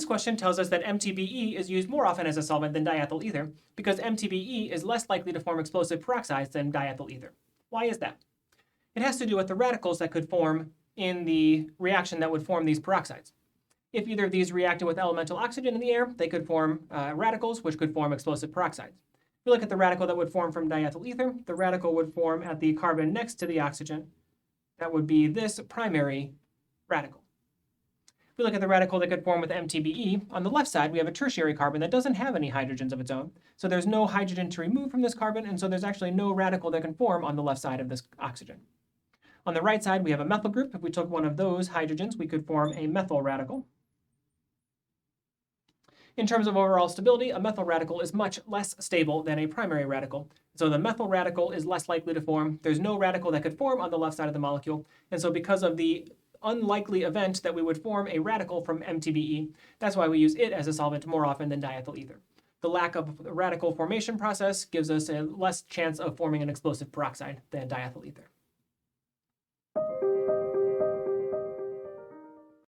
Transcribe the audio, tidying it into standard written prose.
question tells us that MTBE is used more often as a solvent than diethyl ether because MTBE is less likely to form explosive peroxides than diethyl ether. Why is that? It has to do with the radicals that could form in the reaction that would form these peroxides. If either of these reacted with elemental oxygen in the air, they could form radicals, which could form explosive peroxides. If we look at the radical that would form from diethyl ether, the radical would form at the carbon next to the oxygen. That would be this primary radical. If we look at the radical that could form with MTBE, on the left side we have a tertiary carbon that doesn't have any hydrogens of its own. So there's no hydrogen to remove from this carbon, and so there's actually no radical that can form on the left side of this oxygen. On the right side we have a methyl group. If we took one of those hydrogens, we could form a methyl radical. In terms of overall stability, a methyl radical is much less stable than a primary radical. So the methyl radical is less likely to form. There's no radical that could form on the left side of the molecule. And so because of the unlikely event that we would form a radical from MTBE, that's why we use it as a solvent more often than diethyl ether. The lack of radical formation process gives us a less chance of forming an explosive peroxide than diethyl ether.